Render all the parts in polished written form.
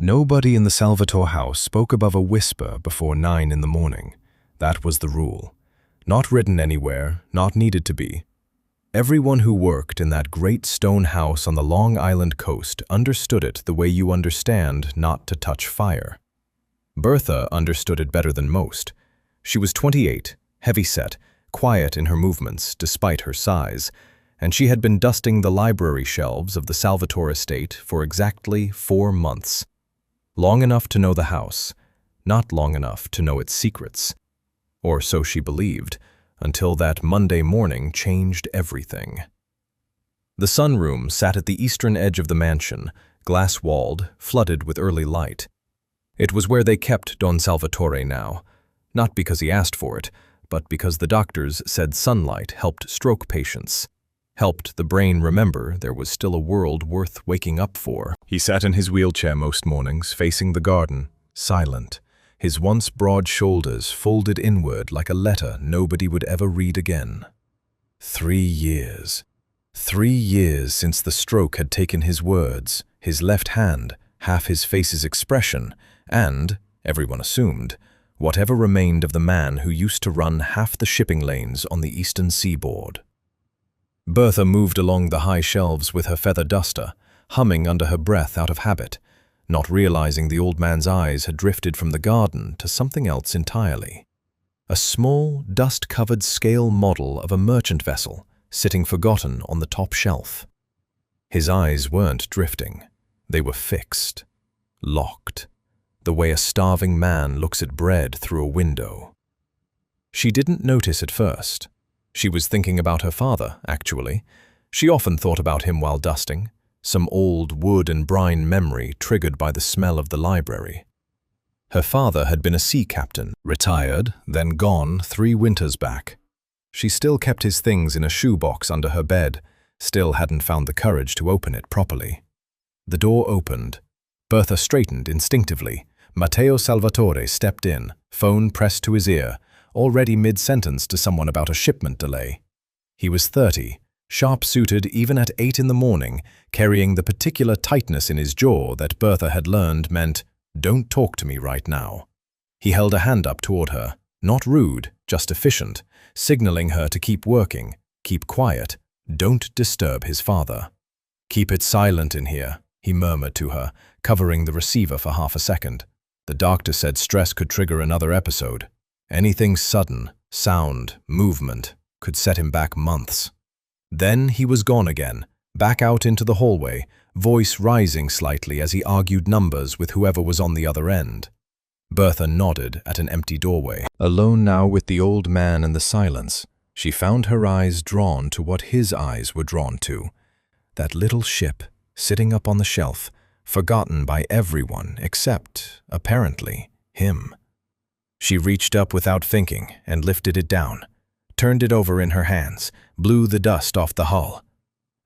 Nobody in the Salvatore house spoke above a whisper before 9 in the morning. That was the rule. Not written anywhere, not needed to be. Everyone who worked in that great stone house on the Long Island coast understood it the way you understand not to touch fire. Bertha understood it better than most. She was 28, heavy-set, quiet in her movements despite her size, and she had been dusting the library shelves of the Salvatore estate for exactly 4 months. Long enough to know the house, not long enough to know its secrets. Or so she believed, until that Monday morning changed everything. The sunroom sat at the eastern edge of the mansion, glass-walled, flooded with early light. It was where they kept Don Salvatore now, not because he asked for it, but because the doctors said sunlight helped stroke patients, helped the brain remember there was still a world worth waking up for. He sat in his wheelchair most mornings, facing the garden, silent, his once broad shoulders folded inward like a letter nobody would ever read again. 3 years. 3 years since the stroke had taken his words, his left hand, half his face's expression, and, everyone assumed, whatever remained of the man who used to run half the shipping lanes on the eastern seaboard. Bertha moved along the high shelves with her feather duster, humming under her breath out of habit, not realizing the old man's eyes had drifted from the garden to something else entirely. A small, dust-covered scale model of a merchant vessel sitting forgotten on the top shelf. His eyes weren't drifting. They were fixed, locked, the way a starving man looks at bread through a window. She didn't notice at first. She was thinking about her father, actually. She often thought about him while dusting, some old wood and brine memory triggered by the smell of the library. Her father had been a sea captain, retired, then gone 3 winters back. She still kept his things in a shoebox under her bed, still hadn't found the courage to open it properly. The door opened. Bertha straightened instinctively. Matteo Salvatore stepped in, phone pressed to his ear, already mid-sentence to someone about a shipment delay. He was 30, sharp-suited even at 8 in the morning, carrying the particular tightness in his jaw that Bertha had learned meant, "Don't talk to me right now." He held a hand up toward her, not rude, just efficient, signaling her to keep working, keep quiet, don't disturb his father. "Keep it silent in here," he murmured to her, covering the receiver for half a second. The doctor said stress could trigger another episode. Anything sudden, sound, movement, could set him back months. Then he was gone again, back out into the hallway, voice rising slightly as he argued numbers with whoever was on the other end. Bertha nodded at an empty doorway. Alone now with the old man and the silence, she found her eyes drawn to what his eyes were drawn to. That little ship, sitting up on the shelf, forgotten by everyone except, apparently, him. She reached up without thinking and lifted it down, turned it over in her hands, blew the dust off the hull.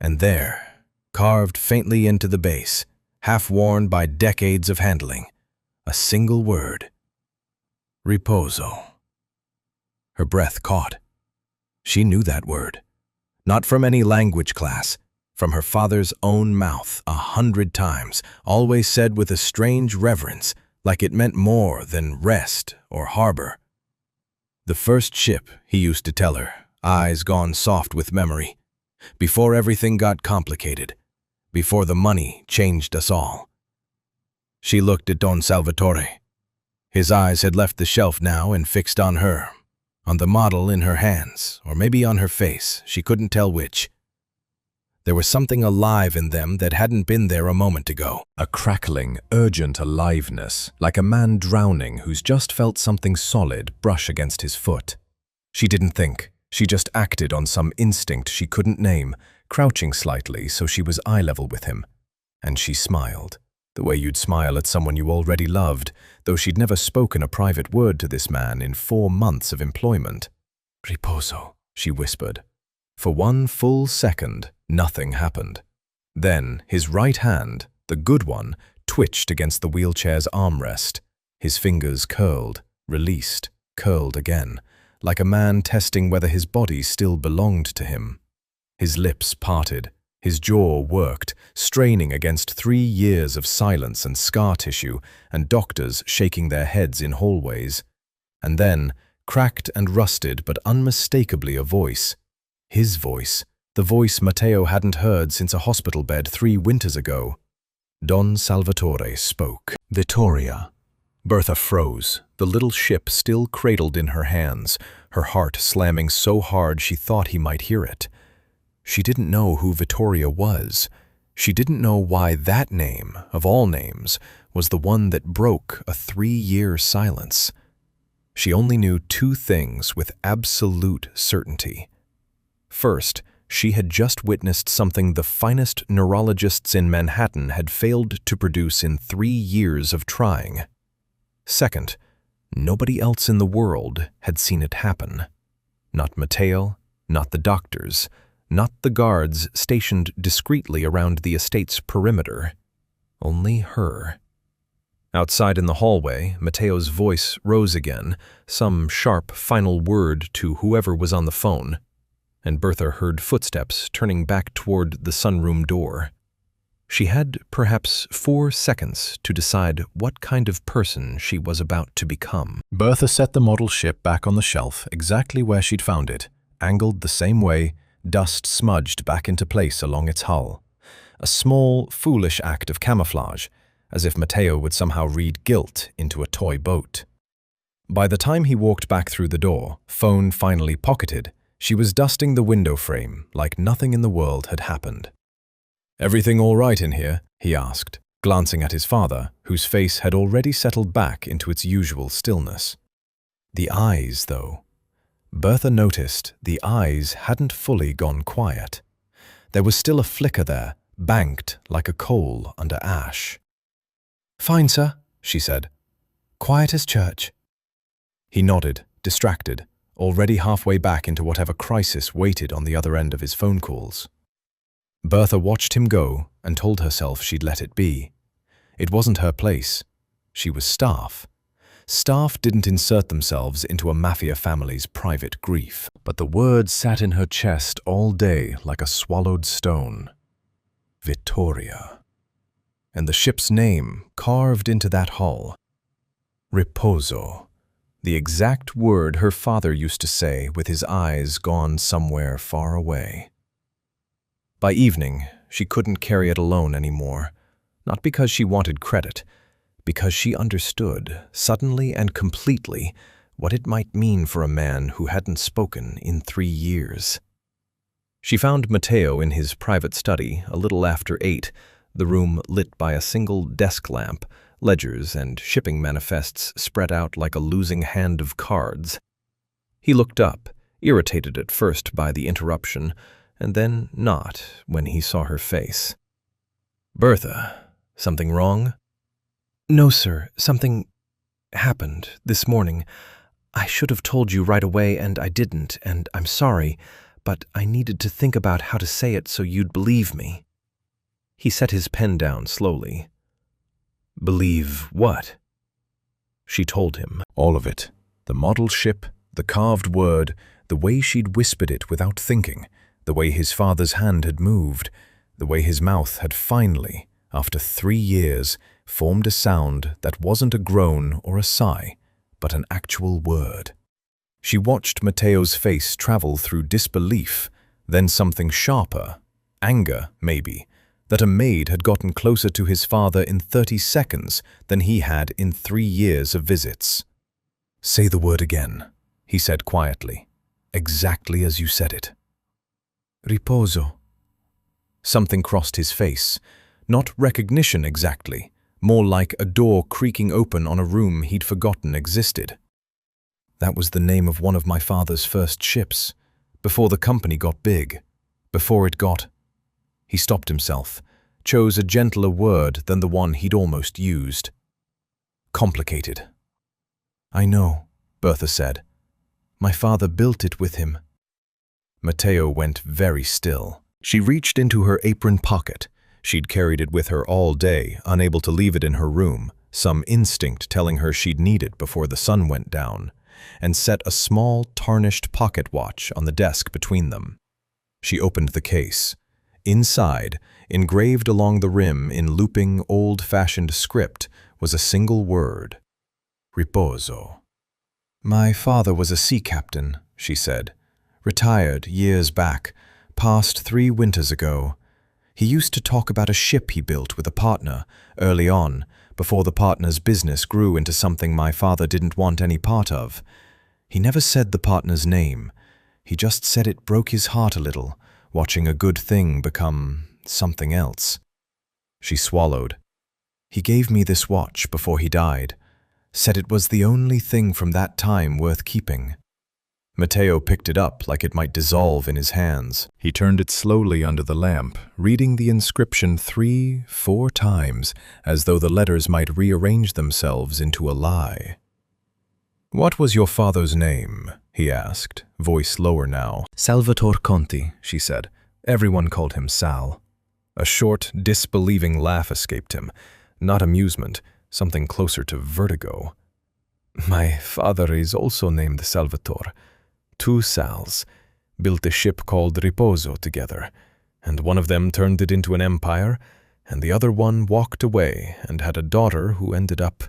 And there, carved faintly into the base, half-worn by decades of handling, a single word. Riposo. Her breath caught. She knew that word. Not from any language class, from her father's own mouth 100 times, always said with a strange reverence, like it meant more than rest or harbor. The first ship, he used to tell her, eyes gone soft with memory. Before everything got complicated. Before the money changed us all. She looked at Don Salvatore. His eyes had left the shelf now and fixed on her. On the model in her hands, or maybe on her face, she couldn't tell which. There was something alive in them that hadn't been there a moment ago. A crackling, urgent aliveness, like a man drowning who's just felt something solid brush against his foot. She didn't think. She just acted on some instinct she couldn't name, crouching slightly so she was eye-level with him. And she smiled, the way you'd smile at someone you already loved, though she'd never spoken a private word to this man in 4 months of employment. "Riposo," she whispered. For 1 full second, nothing happened. Then his right hand, the good one, twitched against the wheelchair's armrest. His fingers curled, released, curled again, like a man testing whether his body still belonged to him. His lips parted, His jaw worked, straining against 3 years of silence and scar tissue, and doctors shaking their heads in hallways. And then, cracked and rusted but unmistakably a voice. His voice, the voice Matteo hadn't heard since a hospital bed 3 winters ago. Don Salvatore spoke. Vittoria. Bertha froze, the little ship still cradled in her hands, her heart slamming so hard she thought he might hear it. She didn't know who Vittoria was. She didn't know why that name, of all names, was the one that broke a 3-year silence. She only knew 2 things with absolute certainty. First, she had just witnessed something the finest neurologists in Manhattan had failed to produce in 3 years of trying. Second, nobody else in the world had seen it happen. Not Matteo, not the doctors, not the guards stationed discreetly around the estate's perimeter. Only her. Outside in the hallway, Matteo's voice rose again, some sharp final word to whoever was on the phone, and Bertha heard footsteps turning back toward the sunroom door. She had perhaps 4 seconds to decide what kind of person she was about to become. Bertha set the model ship back on the shelf exactly where she'd found it, angled the same way, dust smudged back into place along its hull. A small, foolish act of camouflage, as if Matteo would somehow read guilt into a toy boat. By the time he walked back through the door, phone finally pocketed, she was dusting the window frame like nothing in the world had happened. "Everything all right in here?" he asked, glancing at his father, whose face had already settled back into its usual stillness. The eyes, though. Bertha noticed the eyes hadn't fully gone quiet. There was still a flicker there, banked like a coal under ash. "Fine, sir," she said. "Quiet as church." He nodded, distracted, already halfway back into whatever crisis waited on the other end of his phone calls. Bertha watched him go and told herself she'd let it be. It wasn't her place. She was staff. Staff didn't insert themselves into a Mafia family's private grief, but the words sat in her chest all day like a swallowed stone. Vittoria. And the ship's name carved into that hull. Riposo. The exact word her father used to say with his eyes gone somewhere far away. By evening, she couldn't carry it alone anymore, not because she wanted credit, because she understood, suddenly and completely, what it might mean for a man who hadn't spoken in 3 years. She found Matteo in his private study a little after 8, the room lit by a single desk lamp, ledgers and shipping manifests spread out like a losing hand of cards. He looked up, irritated at first by the interruption, and then not when he saw her face. "Bertha, something wrong?" "No, sir. Something happened this morning. I should have told you right away, and I didn't, and I'm sorry, but I needed to think about how to say it so you'd believe me." He set his pen down slowly. "Believe what?" She told him. All of it. The model ship, the carved word, the way she'd whispered it without thinking, the way his father's hand had moved, the way his mouth had finally, after 3 years, formed a sound that wasn't a groan or a sigh, but an actual word. She watched Matteo's face travel through disbelief, then something sharper, anger, maybe, that a maid had gotten closer to his father in 30 seconds than he had in 3 years of visits. "Say the word again," he said quietly, exactly as you said it. "Riposo." Something crossed his face, not recognition exactly, more like a door creaking open on a room he'd forgotten existed. That was the name of one of my father's first ships, before the company got big, before it got... He stopped himself, chose a gentler word than the one he'd almost used. Complicated. "I know," Bertha said. "My father built it with him." Matteo went very still. She reached into her apron pocket. She'd carried it with her all day, unable to leave it in her room, some instinct telling her she'd need it before the sun went down, and set a small, tarnished pocket watch on the desk between them. She opened the case. Inside, engraved along the rim in looping, old-fashioned script, was a single word: Riposo. "My father was a sea captain," she said. "Retired years back, passed 3 winters ago. He used to talk about a ship he built with a partner, early on, before the partner's business grew into something my father didn't want any part of. He never said the partner's name. He just said it broke his heart a little, watching a good thing become something else." She swallowed. "He gave me this watch before he died. Said it was the only thing from that time worth keeping." Matteo picked it up like it might dissolve in his hands. He turned it slowly under the lamp, reading the inscription 3, 4 times, as though the letters might rearrange themselves into a lie. "What was your father's name?" he asked, voice lower now. "Salvatore Conti," she said. Everyone called him Sal. A short, disbelieving laugh escaped him. Not amusement, something closer to vertigo. "My father is also named Salvatore. 2 Sals built a ship called Riposo together, and one of them turned it into an empire, and the other one walked away and had a daughter who ended up—"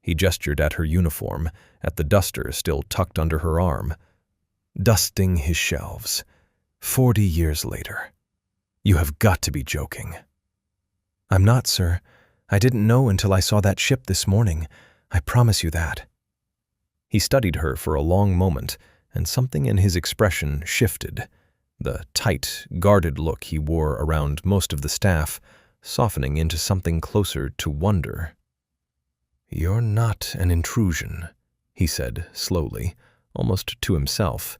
He gestured at her uniform, at the duster still tucked under her arm. "Dusting his shelves. 40 years later. You have got to be joking." "I'm not, sir. I didn't know until I saw that ship this morning. I promise you that." He studied her for a long moment, and something in his expression shifted, the tight, guarded look he wore around most of the staff softening into something closer to wonder. "You're not an intrusion," he said slowly, almost to himself.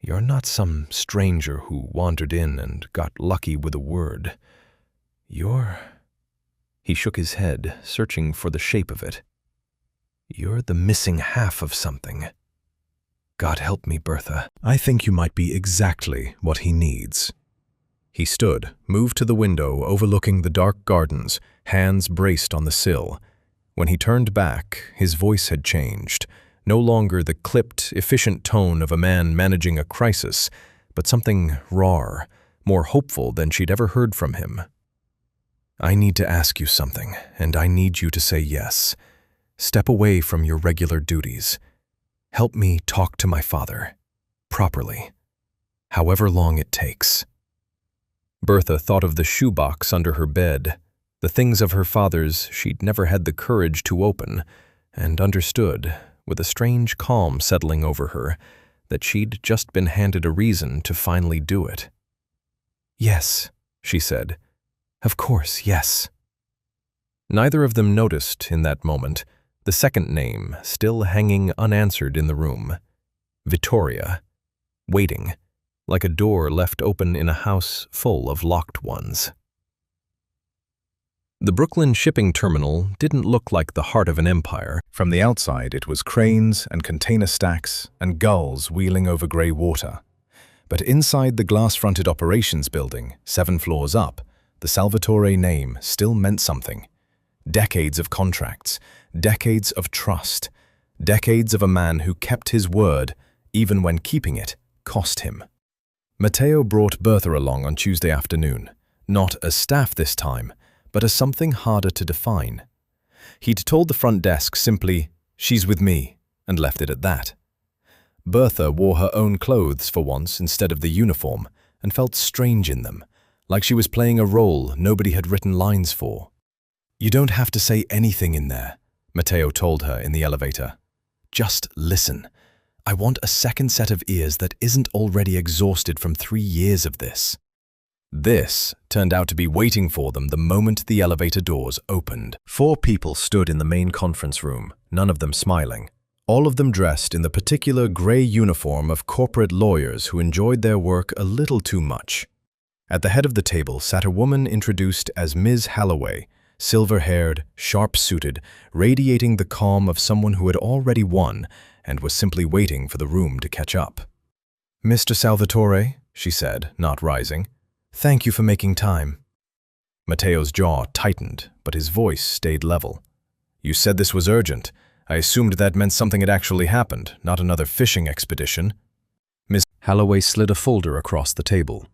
"You're not some stranger who wandered in and got lucky with a word. You're—" He shook his head, searching for the shape of it. "You're the missing half of something. God help me, Bertha. I think you might be exactly what he needs." He stood, moved to the window overlooking the dark gardens, hands braced on the sill. When he turned back, his voice had changed. No longer the clipped, efficient tone of a man managing a crisis, but something raw, more hopeful than she'd ever heard from him. "I need to ask you something, and I need you to say yes. Step away from your regular duties. Help me talk to my father. Properly. However long it takes." Bertha thought of the shoebox under her bed, the things of her father's she'd never had the courage to open, and understood, with a strange calm settling over her, that she'd just been handed a reason to finally do it. "Yes," she said. "Of course, yes." Neither of them noticed, in that moment, the second name still hanging unanswered in the room. Vittoria, waiting, like a door left open in a house full of locked ones. The Brooklyn shipping terminal didn't look like the heart of an empire. From the outside, it was cranes and container stacks and gulls wheeling over gray water. But inside the glass-fronted operations building, 7 floors up, the Salvatore name still meant something. Decades of contracts, decades of trust, decades of a man who kept his word, even when keeping it cost him. Matteo brought Bertha along on Tuesday afternoon, not as staff this time, but as something harder to define. He'd told the front desk simply, "She's with me," and left it at that. Bertha wore her own clothes for once instead of the uniform, and felt strange in them, like she was playing a role nobody had written lines for. "You don't have to say anything in there," Matteo told her in the elevator. "Just listen. I want a second set of ears that isn't already exhausted from 3 years of this." This turned out to be waiting for them the moment the elevator doors opened. 4 people stood in the main conference room, none of them smiling. All of them dressed in the particular gray uniform of corporate lawyers who enjoyed their work a little too much. At the head of the table sat a woman introduced as Ms. Halloway, silver-haired, sharp-suited, radiating the calm of someone who had already won and was simply waiting for the room to catch up. "Mr. Salvatore," she said, not rising, "thank you for making time." Matteo's jaw tightened, but his voice stayed level. "You said this was urgent. I assumed that meant something had actually happened, not another fishing expedition." Ms. Halloway slid a folder across the table.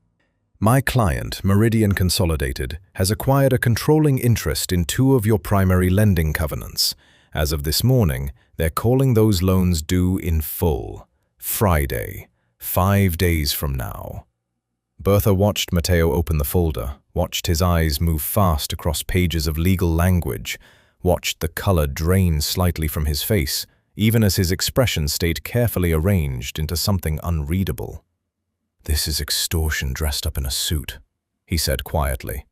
My client, Meridian Consolidated, has acquired a controlling interest in two of your primary lending covenants. As of this morning, they're calling those loans due in full. Friday, 5 days from now. Bertha watched Matteo open the folder, watched his eyes move fast across pages of legal language, watched the color drain slightly from his face, even as his expression stayed carefully arranged into something unreadable. "This is extortion dressed up in a suit," he said quietly.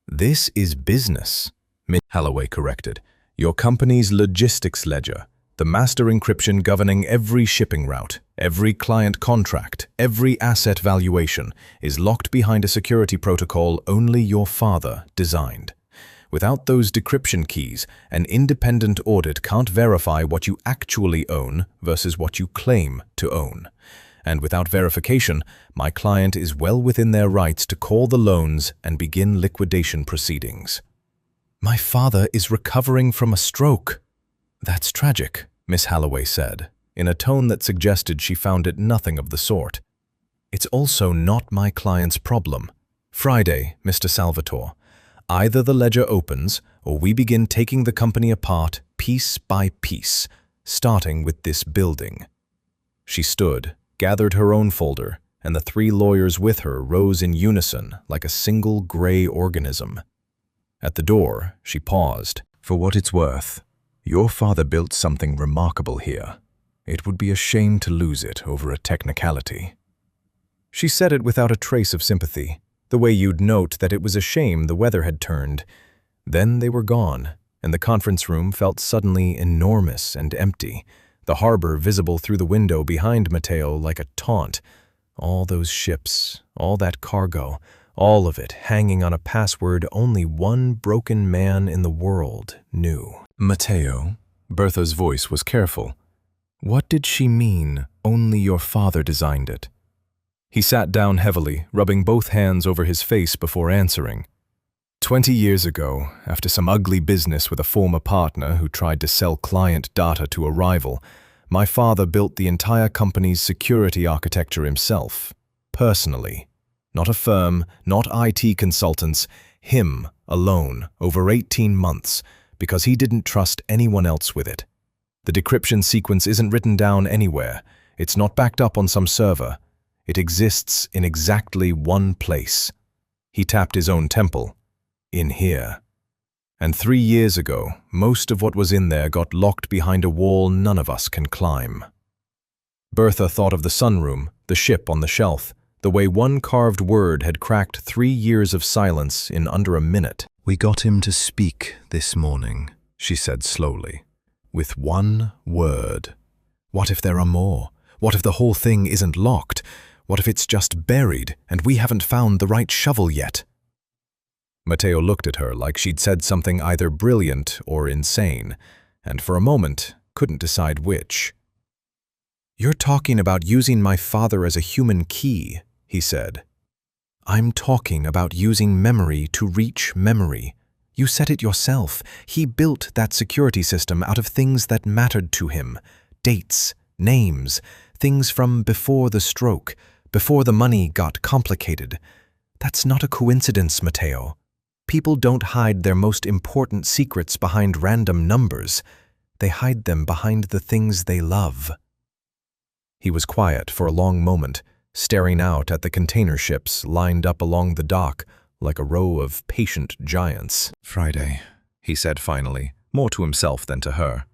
"This is business," Miss Holloway corrected. "Your company's logistics ledger, the master encryption governing every shipping route, every client contract, every asset valuation, is locked behind a security protocol only your father designed. Without those decryption keys, an independent audit can't verify what you actually own versus what you claim to own. And without verification, my client is well within their rights to call the loans and begin liquidation proceedings." "My father is recovering from a stroke." "That's tragic," Miss Holloway said, in a tone that suggested she found it nothing of the sort. "It's also not my client's problem. Friday, Mr. Salvatore. Either the ledger opens, or we begin taking the company apart piece by piece, starting with this building." She stood, gathered her own folder, and the three lawyers with her rose in unison like a single gray organism. At the door, she paused. "For what it's worth, your father built something remarkable here. It would be a shame to lose it over a technicality." She said it without a trace of sympathy, the way you'd note that it was a shame the weather had turned. Then they were gone, and the conference room felt suddenly enormous and empty, the harbor visible through the window behind Matteo like a taunt. All those ships, all that cargo, all of it hanging on a password only one broken man in the world knew. "Matteo," Bertha's voice was careful. "What did she mean, only your father designed it?" He sat down heavily, rubbing both hands over his face before answering. 20 years ago, after some ugly business with a former partner who tried to sell client data to a rival, my father built the entire company's security architecture himself, personally. Not a firm, not IT consultants, him alone, over 18 months, because he didn't trust anyone else with it. The decryption sequence isn't written down anywhere. It's not backed up on some server. It exists in exactly one place. He tapped his own temple. In here. And 3 years ago, most of what was in there got locked behind a wall none of us can climb. Bertha thought of the sunroom, the ship on the shelf, the way one carved word had cracked 3 years of silence in under a minute. "We got him to speak this morning," she said slowly. "With one word. What if there are more? What if the whole thing isn't locked? What if it's just buried and we haven't found the right shovel yet?" Matteo looked at her like she'd said something either brilliant or insane, and for a moment couldn't decide which. "You're talking about using my father as a human key," he said. "I'm talking about using memory to reach memory. You said it yourself. He built that security system out of things that mattered to him. Dates, names, things from before the stroke, before the money got complicated. That's not a coincidence, Matteo. People don't hide their most important secrets behind random numbers. They hide them behind the things they love." He was quiet for a long moment, staring out at the container ships lined up along the dock like a row of patient giants. "Friday," he said finally, more to himself than to her.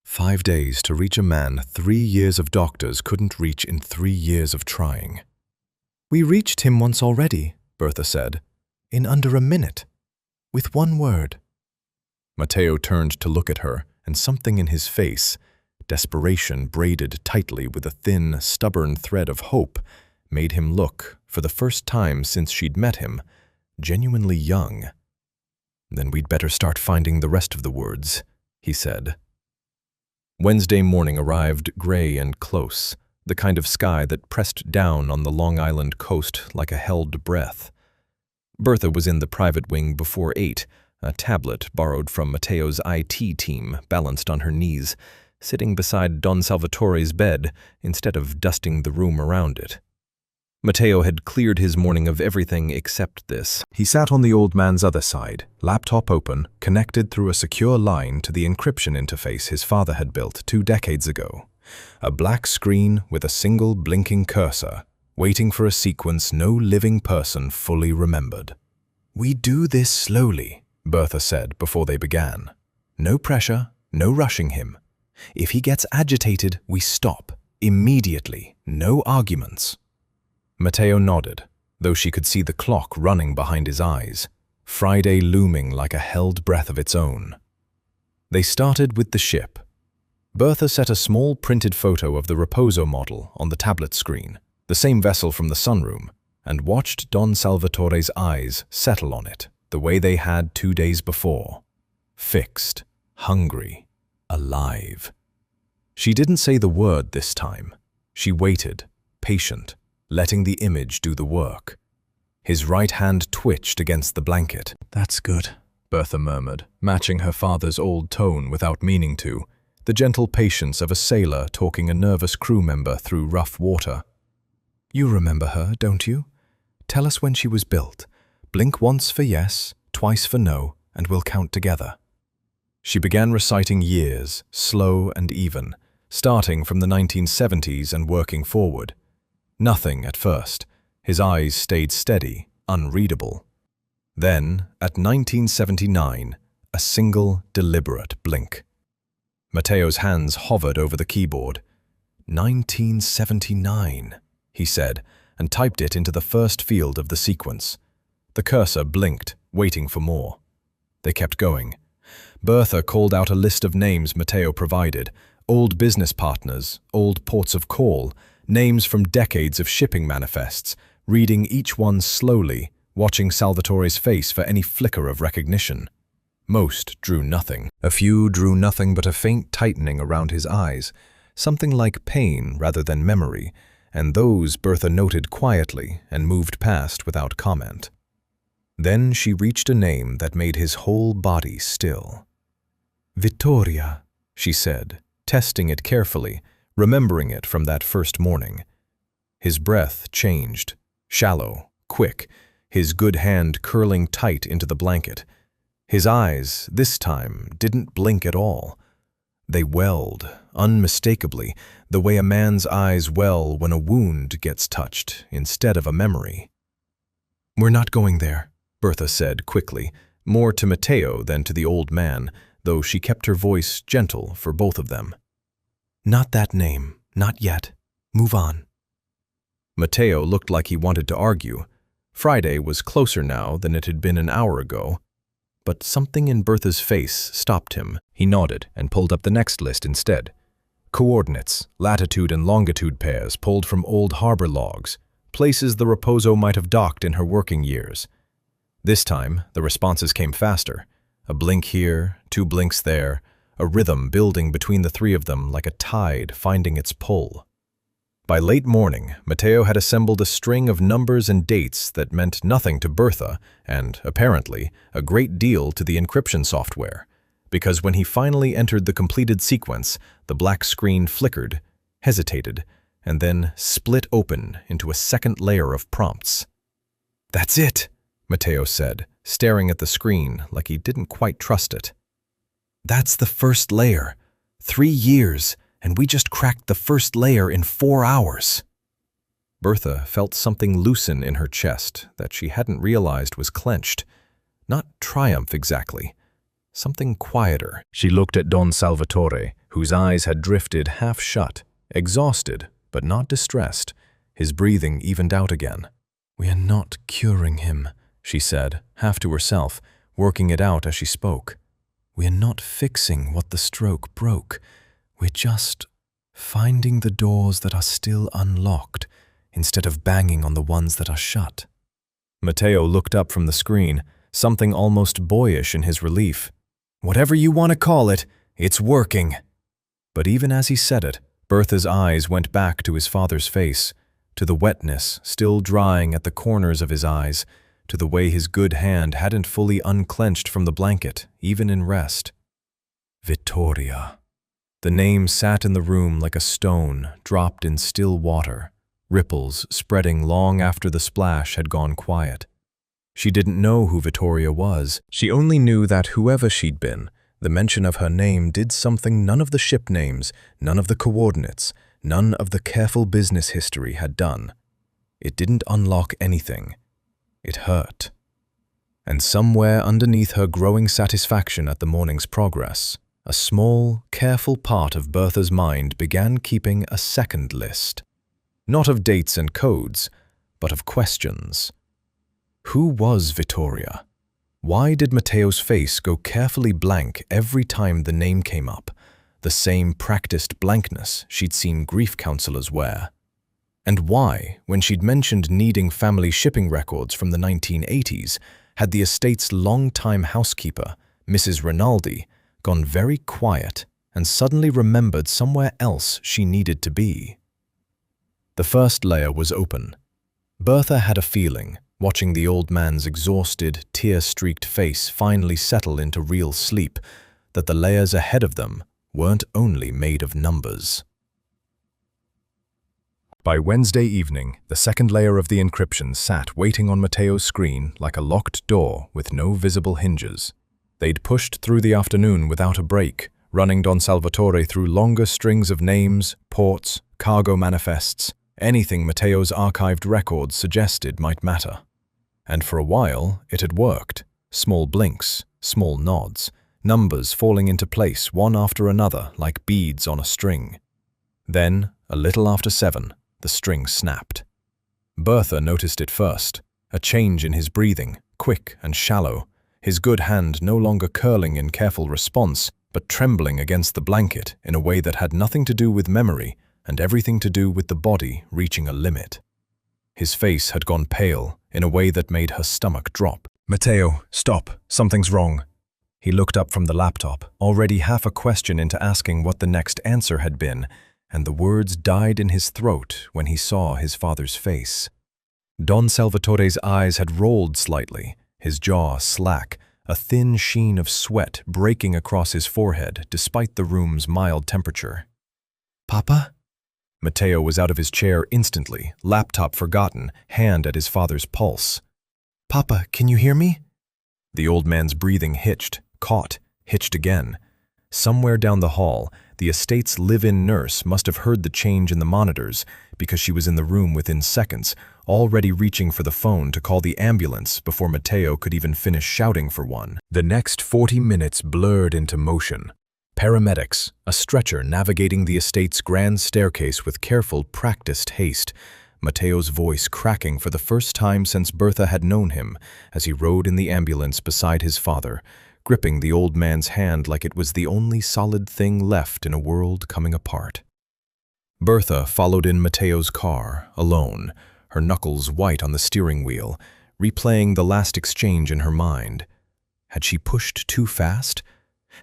5 days to reach a man 3 years of doctors couldn't reach in 3 years of trying. "We reached him once already," Bertha said, "in under a minute. With one word." Matteo turned to look at her, and something in his face, desperation braided tightly with a thin, stubborn thread of hope, made him look, for the first time since she'd met him, genuinely young. "Then we'd better start finding the rest of the words," he said. Wednesday morning arrived gray and close, the kind of sky that pressed down on the Long Island coast like a held breath. Bertha was in the private wing before 8, a tablet borrowed from Matteo's IT team balanced on her knees, sitting beside Don Salvatore's bed instead of dusting the room around it. Matteo had cleared his morning of everything except this. He sat on the old man's other side, laptop open, connected through a secure line to the encryption interface his father had built 2 decades ago. A black screen with a single blinking cursor, waiting for a sequence no living person fully remembered. "We do this slowly," Bertha said before they began. "No pressure, no rushing him. If he gets agitated, we stop. Immediately. No arguments." Matteo nodded, though she could see the clock running behind his eyes, Friday looming like a held breath of its own. They started with the ship. Bertha set a small printed photo of the Reposo model on the tablet screen, the same vessel from the sunroom, and watched Don Salvatore's eyes settle on it the way they had 2 days before. Fixed, hungry, alive. She didn't say the word this time. She waited, patient, letting the image do the work. His right hand twitched against the blanket. "That's good," Bertha murmured, matching her father's old tone without meaning to, the gentle patience of a sailor talking a nervous crew member through rough water. "You remember her, don't you? Tell us when she was built. Blink once for yes, twice for no, and we'll count together." She began reciting years, slow and even, starting from the 1970s and working forward. Nothing at first. His eyes stayed steady, unreadable. Then, at 1979, a single, deliberate blink. Matteo's hands hovered over the keyboard. 1979, he said, and typed it into the first field of the sequence. The cursor blinked, waiting for more. They kept going. Bertha called out a list of names Matteo provided, old business partners, old ports of call, names from decades of shipping manifests, reading each one slowly, watching Salvatore's face for any flicker of recognition. Most drew nothing. A few drew nothing but a faint tightening around his eyes, something like pain rather than memory, and those Bertha noted quietly and moved past without comment. Then she reached a name that made his whole body still. "Vittoria," she said, testing it carefully, remembering it from that first morning. His breath changed, shallow, quick, his good hand curling tight into the blanket. His eyes, this time, didn't blink at all. They welled, unmistakably, the way a man's eyes well when a wound gets touched instead of a memory. "We're not going there," Bertha said quickly, more to Matteo than to the old man, though she kept her voice gentle for both of them. "Not that name, not yet. Move on." Matteo looked like he wanted to argue. Friday was closer now than it had been an hour ago, but something in Bertha's face stopped him. He nodded and pulled up the next list instead. Coordinates, latitude and longitude pairs pulled from old harbor logs, places the Reposo might have docked in her working years. This time, the responses came faster. A blink here, 2 blinks there, a rhythm building between the 3 of them like a tide finding its pull. By late morning, Matteo had assembled a string of numbers and dates that meant nothing to Bertha and, apparently, a great deal to the encryption software, because when he finally entered the completed sequence, the black screen flickered, hesitated, and then split open into a second layer of prompts. "That's it," Matteo said, staring at the screen like he didn't quite trust it. "That's the first layer. 3 years, and we just cracked the first layer in 4 hours." Bertha felt something loosen in her chest that she hadn't realized was clenched. Not triumph exactly. Something quieter. She looked at Don Salvatore, whose eyes had drifted half shut, exhausted but not distressed. His breathing evened out again. "We are not curing him," she said, half to herself, working it out as she spoke. "We are not fixing what the stroke broke. We're just finding the doors that are still unlocked instead of banging on the ones that are shut." Matteo looked up from the screen, something almost boyish in his relief. "Whatever you want to call it, it's working." But even as he said it, Bertha's eyes went back to his father's face, to the wetness still drying at the corners of his eyes, to the way his good hand hadn't fully unclenched from the blanket, even in rest. Vittoria. The name sat in the room like a stone dropped in still water, ripples spreading long after the splash had gone quiet. She didn't know who Vittoria was. She only knew that whoever she'd been, the mention of her name did something none of the ship names, none of the coordinates, none of the careful business history had done. It didn't unlock anything. It hurt. And somewhere underneath her growing satisfaction at the morning's progress, a small, careful part of Bertha's mind began keeping a second list. Not of dates and codes, but of questions. Who was Vittoria? Why did Matteo's face go carefully blank every time the name came up, the same practiced blankness she'd seen grief counselors wear? And why, when she'd mentioned needing family shipping records from the 1980s, had the estate's long-time housekeeper, Mrs. Rinaldi, gone very quiet and suddenly remembered somewhere else she needed to be? The first layer was open. Bertha had a feeling, watching the old man's exhausted, tear-streaked face finally settle into real sleep, that the layers ahead of them weren't only made of numbers. By Wednesday evening, the second layer of the encryption sat waiting on Matteo's screen like a locked door with no visible hinges. They'd pushed through the afternoon without a break, running Don Salvatore through longer strings of names, ports, cargo manifests, anything Matteo's archived records suggested might matter. And for a while, it had worked. Small blinks, small nods, numbers falling into place one after another like beads on a string. Then, a little after 7, the string snapped. Bertha noticed it first, a change in his breathing, quick and shallow, his good hand no longer curling in careful response, but trembling against the blanket in a way that had nothing to do with memory and everything to do with the body reaching a limit. His face had gone pale in a way that made her stomach drop. "Matteo, stop. Something's wrong." He looked up from the laptop, already half a question into asking what the next answer had been, and the words died in his throat when he saw his father's face. Don Salvatore's eyes had rolled slightly, his jaw slack, a thin sheen of sweat breaking across his forehead despite the room's mild temperature. "Papa?" Matteo was out of his chair instantly, laptop forgotten, hand at his father's pulse. "Papa, can you hear me?" The old man's breathing hitched, caught, hitched again. Somewhere down the hall, the estate's live-in nurse must have heard the change in the monitors because she was in the room within seconds, already reaching for the phone to call the ambulance before Matteo could even finish shouting for one. The next 40 minutes blurred into motion. Paramedics, a stretcher navigating the estate's grand staircase with careful, practiced haste, Matteo's voice cracking for the first time since Bertha had known him as he rode in the ambulance beside his father, gripping the old man's hand like it was the only solid thing left in a world coming apart. Bertha followed in Matteo's car, alone, her knuckles white on the steering wheel, replaying the last exchange in her mind. Had she pushed too fast?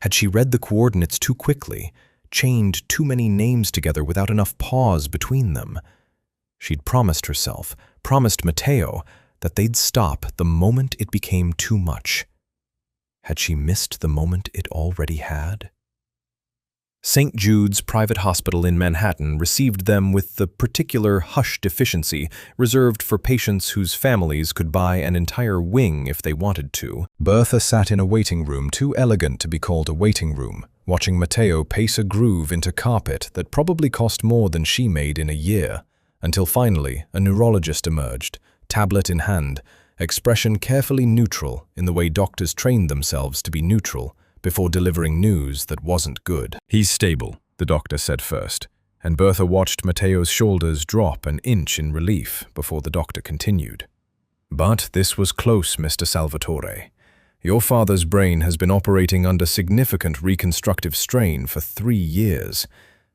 Had she read the coordinates too quickly, chained too many names together without enough pause between them? She'd promised herself, promised Matteo, that they'd stop the moment it became too much. Had she missed the moment it already had? St. Jude's private hospital in Manhattan received them with the particular hush deficiency reserved for patients whose families could buy an entire wing if they wanted to. Bertha sat in a waiting room too elegant to be called a waiting room, watching Matteo pace a groove into carpet that probably cost more than she made in a year, until finally a neurologist emerged, tablet in hand, expression carefully neutral in the way doctors trained themselves to be neutral before delivering news that wasn't good. "He's stable," the doctor said first, and Bertha watched Matteo's shoulders drop an inch in relief before the doctor continued. "But this was close, Mr. Salvatore. Your father's brain has been operating under significant reconstructive strain for 3 years.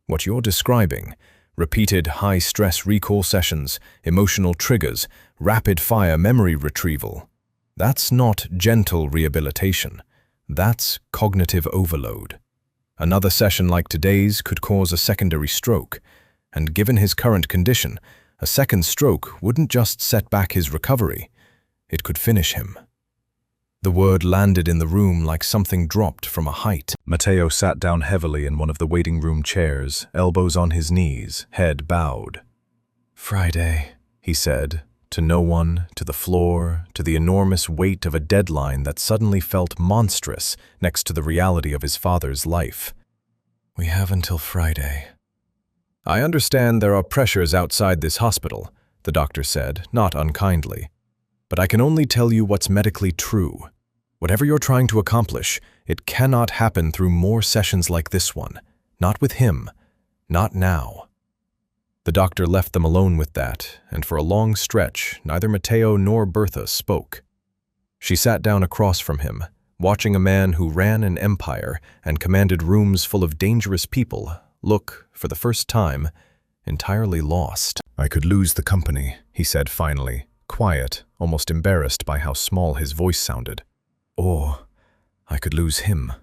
What you're describing, repeated high-stress recall sessions, emotional triggers, rapid-fire memory retrieval, that's not gentle rehabilitation. That's cognitive overload. Another session like today's could cause a secondary stroke, and given his current condition, a second stroke wouldn't just set back his recovery, it could finish him." The word landed in the room like something dropped from a height. Matteo sat down heavily in one of the waiting room chairs, elbows on his knees, head bowed. Friday, he said, to no one, to the floor, to the enormous weight of a deadline that suddenly felt monstrous next to the reality of his father's life. We have until Friday. I understand there are pressures outside this hospital, the doctor said, not unkindly. But I can only tell you what's medically true. Whatever you're trying to accomplish, it cannot happen through more sessions like this one. Not with him. Not now. The doctor left them alone with that, and for a long stretch, neither Matteo nor Bertha spoke. She sat down across from him, watching a man who ran an empire and commanded rooms full of dangerous people look, for the first time, entirely lost. I could lose the company, he said finally, quiet, almost embarrassed by how small his voice sounded. Or I could lose him.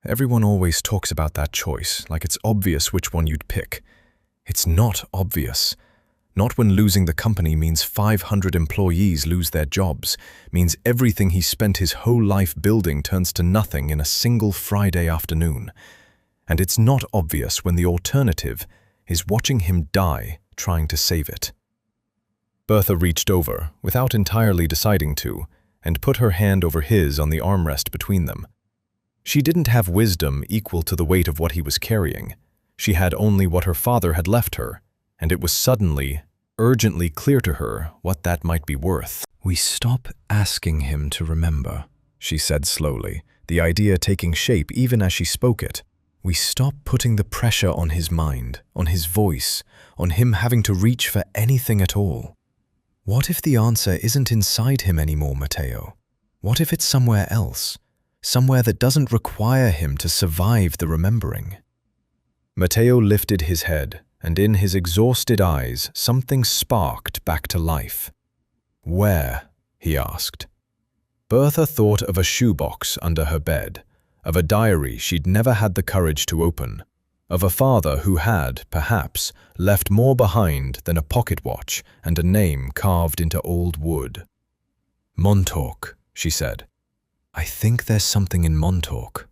Everyone always talks about that choice, like it's obvious which one you'd pick. It's not obvious. Not when losing the company means 500 employees lose their jobs, means everything he spent his whole life building turns to nothing in a single Friday afternoon. And it's not obvious when the alternative is watching him die trying to save it. Bertha reached over, without entirely deciding to, and put her hand over his on the armrest between them. She didn't have wisdom equal to the weight of what he was carrying. She had only what her father had left her, and it was suddenly, urgently clear to her what that might be worth. We stop asking him to remember, she said slowly, the idea taking shape even as she spoke it. We stop putting the pressure on his mind, on his voice, on him having to reach for anything at all. What if the answer isn't inside him anymore, Matteo? What if it's somewhere else? Somewhere that doesn't require him to survive the remembering? Matteo lifted his head, and in his exhausted eyes something sparked back to life. Where? He asked. Bertha thought of a shoebox under her bed, of a diary she'd never had the courage to open, of a father who had, perhaps, left more behind than a pocket watch and a name carved into old wood. Montauk, she said. I think there's something in Montauk.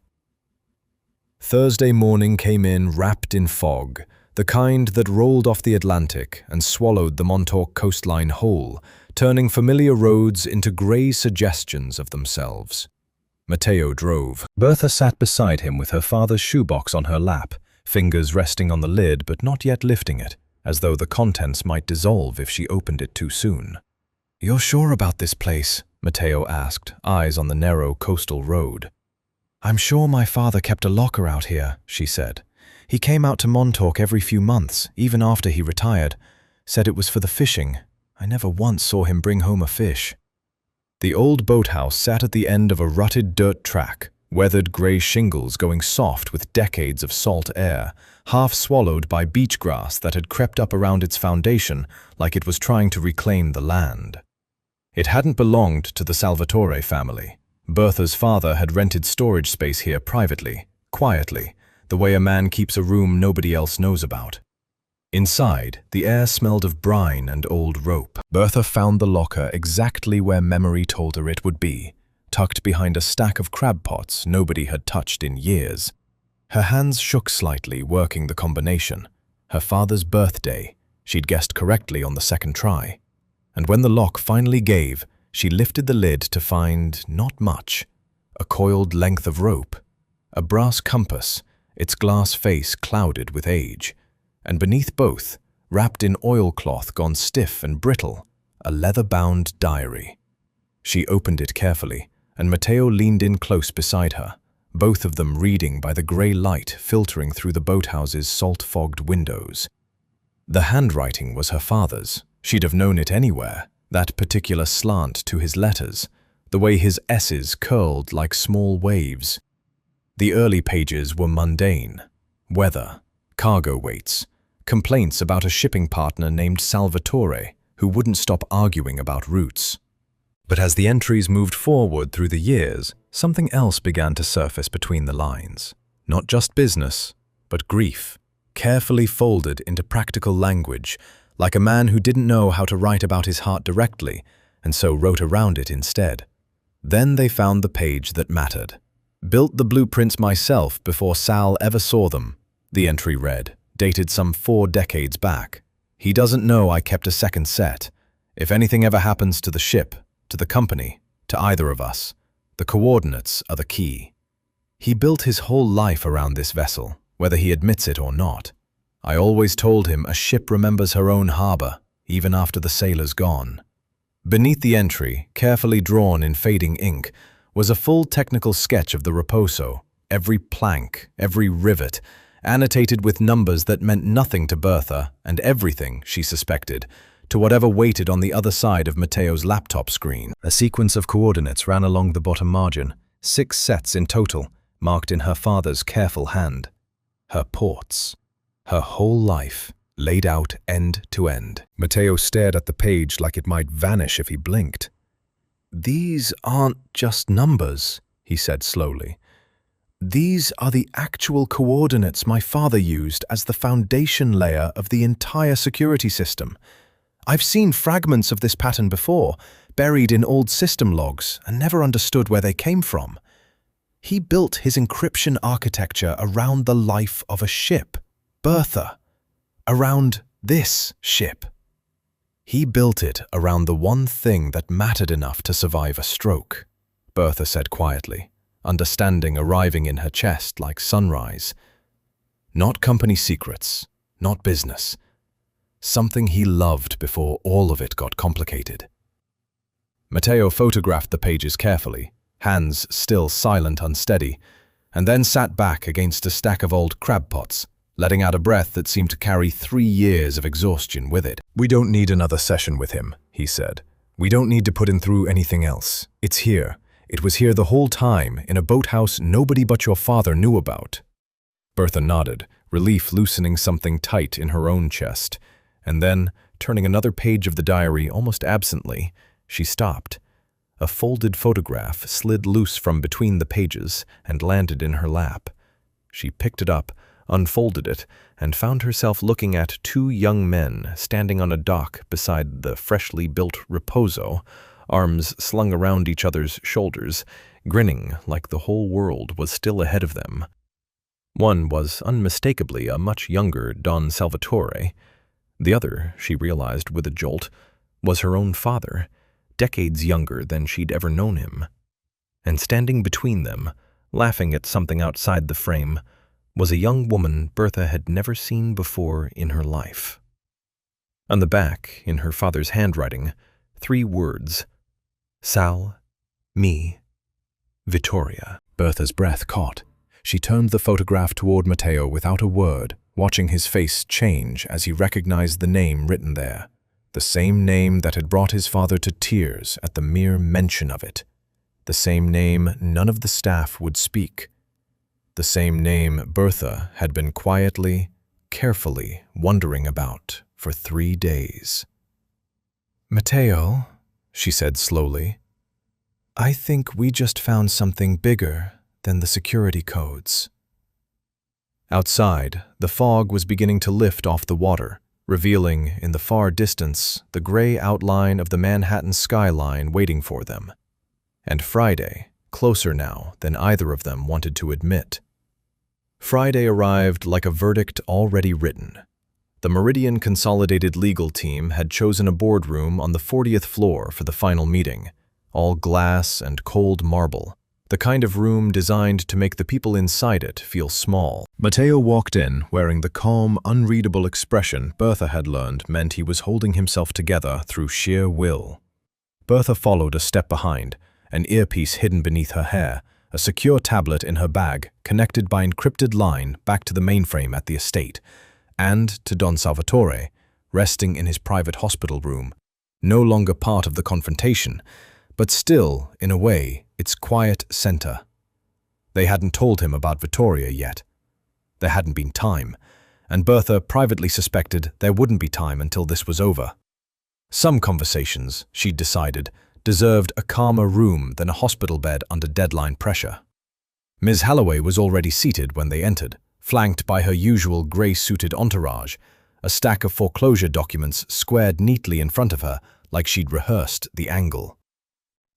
Thursday morning came in wrapped in fog, the kind that rolled off the Atlantic and swallowed the Montauk coastline whole, turning familiar roads into grey suggestions of themselves. Matteo drove. Bertha sat beside him with her father's shoebox on her lap, fingers resting on the lid but not yet lifting it, as though the contents might dissolve if she opened it too soon. You're sure about this place? Matteo asked, eyes on the narrow coastal road. I'm sure my father kept a locker out here, she said. He came out to Montauk every few months, even after he retired. Said it was for the fishing. I never once saw him bring home a fish. The old boathouse sat at the end of a rutted dirt track, weathered grey shingles going soft with decades of salt air, half swallowed by beach grass that had crept up around its foundation like it was trying to reclaim the land. It hadn't belonged to the Salvatore family. Bertha's father had rented storage space here privately, quietly, the way a man keeps a room nobody else knows about. Inside, the air smelled of brine and old rope. Bertha found the locker exactly where memory told her it would be, tucked behind a stack of crab pots nobody had touched in years. Her hands shook slightly, working the combination. Her father's birthday. She'd guessed correctly on the second try. And when the lock finally gave, she lifted the lid to find not much. A coiled length of rope, a brass compass, its glass face clouded with age, and beneath both, wrapped in oilcloth gone stiff and brittle, a leather-bound diary. She opened it carefully, and Matteo leaned in close beside her, both of them reading by the grey light filtering through the boathouse's salt-fogged windows. The handwriting was her father's. She'd have known it anywhere, that particular slant to his letters, the way his S's curled like small waves. The early pages were mundane. Weather, cargo weights, complaints about a shipping partner named Salvatore, who wouldn't stop arguing about routes. But as the entries moved forward through the years, something else began to surface between the lines. Not just business, but grief, carefully folded into practical language, like a man who didn't know how to write about his heart directly, and so wrote around it instead. Then they found the page that mattered. Built the blueprints myself before Sal ever saw them, the entry read, dated some 4 decades back. He doesn't know I kept a second set. If anything ever happens to the ship, to the company, to either of us, the coordinates are the key. He built his whole life around this vessel, whether he admits it or not. I always told him a ship remembers her own harbor, even after the sailor's gone. Beneath the entry, carefully drawn in fading ink, was a full technical sketch of the Raposo, every plank, every rivet, annotated with numbers that meant nothing to Bertha and everything, she suspected, to whatever waited on the other side of Matteo's laptop screen. A sequence of coordinates ran along the bottom margin, 6 sets in total, marked in her father's careful hand. Her ports. Her whole life, laid out end to end. Matteo stared at the page like it might vanish if he blinked. "These aren't just numbers," he said slowly. "These are the actual coordinates my father used as the foundation layer of the entire security system. I've seen fragments of this pattern before, buried in old system logs, and never understood where they came from. He built his encryption architecture around the life of a ship, Bertha, around this ship. He built it around the one thing that mattered enough to survive a stroke," Bertha said quietly, understanding arriving in her chest like sunrise. Not company secrets, not business. Something he loved before all of it got complicated. Matteo photographed the pages carefully, hands still silent, unsteady, and then sat back against a stack of old crab pots, letting out a breath that seemed to carry 3 years of exhaustion with it. "We don't need another session with him," he said. "We don't need to put him through anything else. It's here. It was here the whole time, in a boathouse nobody but your father knew about." Bertha nodded, relief loosening something tight in her own chest. And then, turning another page of the diary almost absently, she stopped. A folded photograph slid loose from between the pages and landed in her lap. She picked it up, unfolded it, and found herself looking at 2 young men standing on a dock beside the freshly built Raposo, arms slung around each other's shoulders, grinning like the whole world was still ahead of them. One was unmistakably a much younger Don Salvatore. The other, she realized with a jolt, was her own father, decades younger than she'd ever known him. And standing between them, laughing at something outside the frame, was a young woman Bertha had never seen before in her life. On the back, in her father's handwriting, 3 words: Sal, me, Vittoria. Bertha's breath caught. She turned the photograph toward Matteo without a word, watching his face change as he recognized the name written there, the same name that had brought his father to tears at the mere mention of it, the same name none of the staff would speak, the same name Bertha had been quietly, carefully wondering about for 3 days. "Matteo," she said slowly, "I think we just found something bigger than the security codes." Outside, the fog was beginning to lift off the water, revealing, in the far distance, the gray outline of the Manhattan skyline waiting for them. And Friday, closer now than either of them wanted to admit. Friday arrived like a verdict already written. The Meridian Consolidated legal team had chosen a boardroom on the 40th floor for the final meeting, all glass and cold marble, the kind of room designed to make the people inside it feel small. Matteo walked in wearing the calm, unreadable expression Bertha had learned meant he was holding himself together through sheer will. Bertha followed a step behind, an earpiece hidden beneath her hair, a secure tablet in her bag connected by encrypted line back to the mainframe at the estate, and to Don Salvatore, resting in his private hospital room, no longer part of the confrontation, but still, in a way, its quiet center. They hadn't told him about Vittoria yet. There hadn't been time, and Bertha privately suspected there wouldn't be time until this was over. Some conversations, she'd decided, deserved a calmer room than a hospital bed under deadline pressure. Ms. Halloway was already seated when they entered, flanked by her usual grey-suited entourage, a stack of foreclosure documents squared neatly in front of her like she'd rehearsed the angle.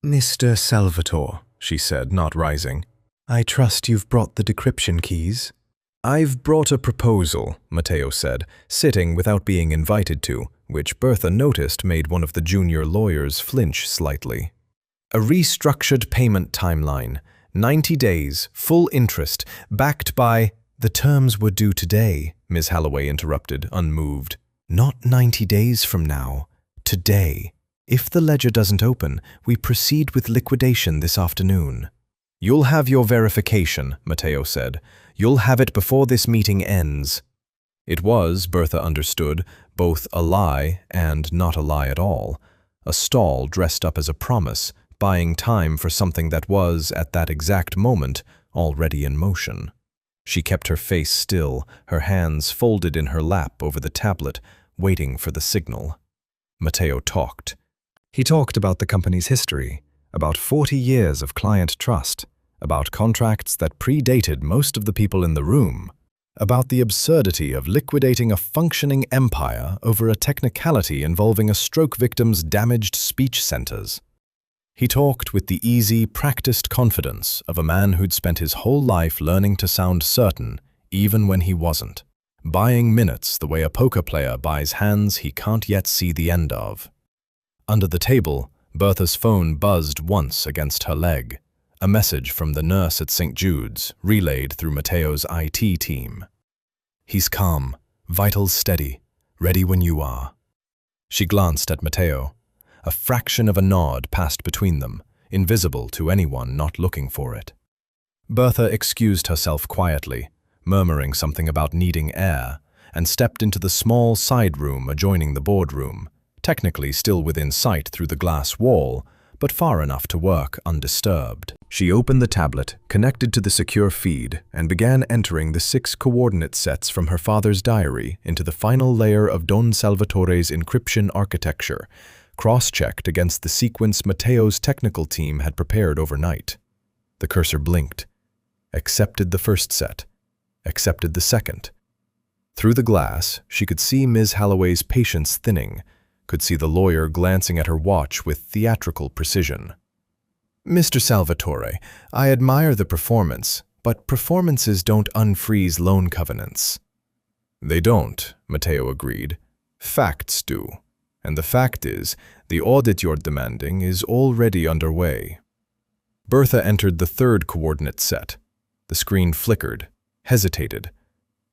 "Mr. Salvatore," she said, not rising, "I trust you've brought the decryption keys." "I've brought a proposal," Matteo said, sitting without being invited to, which Bertha noticed made one of the junior lawyers flinch slightly. "A restructured payment timeline, 90 days, full interest, backed by—" "The terms were due today," Ms. Holloway interrupted, unmoved. "Not 90 days from now. Today. If the ledger doesn't open, we proceed with liquidation this afternoon." "You'll have your verification," Matteo said. "You'll have it before this meeting ends." It was, Bertha understood, both a lie and not a lie at all. A stall dressed up as a promise, buying time for something that was, at that exact moment, already in motion. She kept her face still, her hands folded in her lap over the tablet, waiting for the signal. Matteo talked. He talked about the company's history, about 40 years of client trust, about contracts that predated most of the people in the room, about the absurdity of liquidating a functioning empire over a technicality involving a stroke victim's damaged speech centers. He talked with the easy, practiced confidence of a man who'd spent his whole life learning to sound certain, even when he wasn't, buying minutes the way a poker player buys hands he can't yet see the end of. Under the table, Bertha's phone buzzed once against her leg, a message from the nurse at St. Jude's, relayed through Matteo's IT team. "He's calm, vitals steady, ready when you are." She glanced at Matteo. A fraction of a nod passed between them, invisible to anyone not looking for it. Bertha excused herself quietly, murmuring something about needing air, and stepped into the small side room adjoining the boardroom, technically still within sight through the glass wall, but far enough to work undisturbed. She opened the tablet, connected to the secure feed, and began entering the 6 coordinate sets from her father's diary into the final layer of Don Salvatore's encryption architecture, cross-checked against the sequence Matteo's technical team had prepared overnight. The cursor blinked. Accepted the first set. Accepted the second. Through the glass, she could see Ms. Holloway's patience thinning, could see the lawyer glancing at her watch with theatrical precision. "Mr. Salvatore, I admire the performance, but performances don't unfreeze loan covenants." "They don't," Matteo agreed. "Facts do. And the fact is, the audit you're demanding is already underway." Bertha entered the 3rd coordinate set. The screen flickered, hesitated,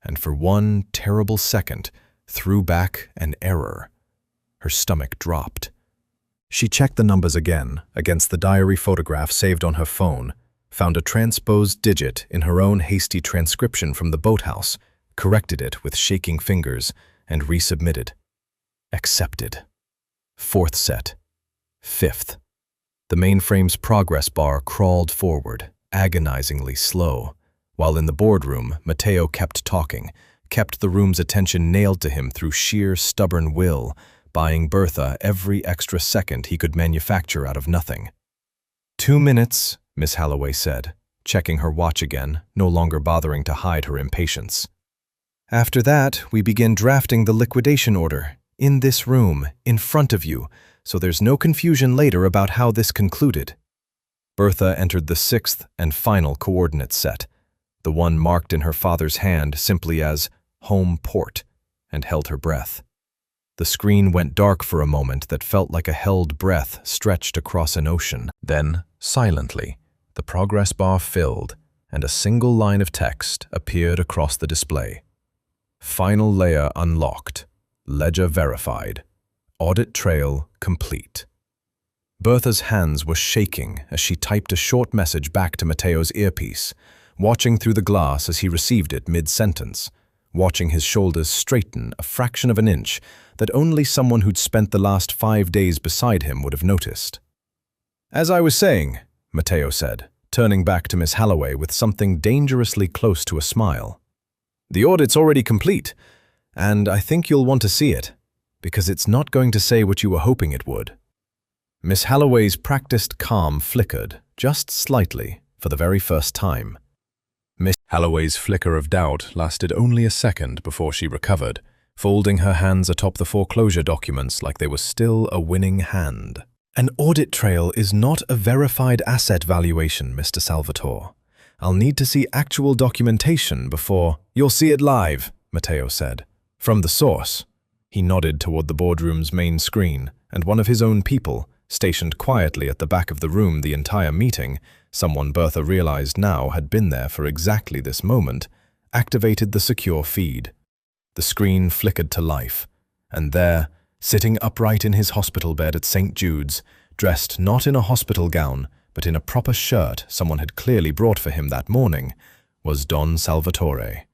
and for one terrible second threw back an error. Her stomach dropped. She checked the numbers again against the diary photograph saved on her phone, found a transposed digit in her own hasty transcription from the boathouse, corrected it with shaking fingers, and resubmitted. Accepted. 4th set. 5th. The mainframe's progress bar crawled forward, agonizingly slow, while in the boardroom, Matteo kept talking, kept the room's attention nailed to him through sheer stubborn will, buying Bertha every extra second he could manufacture out of nothing. 2 minutes, Miss Holloway said, checking her watch again, no longer bothering to hide her impatience. "After that, we begin drafting the liquidation order, in this room, in front of you, so there's no confusion later about how this concluded." Bertha entered the 6th and final coordinate set, the one marked in her father's hand simply as home port, and held her breath. The screen went dark for a moment that felt like a held breath stretched across an ocean. Then, silently, the progress bar filled, and a single line of text appeared across the display. Final layer unlocked. Ledger verified. Audit trail complete. Bertha's hands were shaking as she typed a short message back to Matteo's earpiece, watching through the glass as he received it mid-sentence, watching his shoulders straighten a fraction of an inch that only someone who'd spent the last 5 days beside him would have noticed. "As I was saying," Matteo said, turning back to Miss Holloway with something dangerously close to a smile. "The audit's already complete, and I think you'll want to see it, because it's not going to say what you were hoping it would." Miss Holloway's practiced calm flickered, just slightly, for the very first time. Miss Holloway's flicker of doubt lasted only a second before she recovered, folding her hands atop the foreclosure documents like they were still a winning hand. "An audit trail is not a verified asset valuation, Mr. Salvatore. I'll need to see actual documentation before— You'll see it live, Matteo said. From the source. He nodded toward the boardroom's main screen, and one of his own people, stationed quietly at the back of the room the entire meeting, someone Bertha realized now had been there for exactly this moment, activated the secure feed. The screen flickered to life, and there, sitting upright in his hospital bed at St. Jude's, dressed not in a hospital gown, but in a proper shirt someone had clearly brought for him that morning, was Don Salvatore.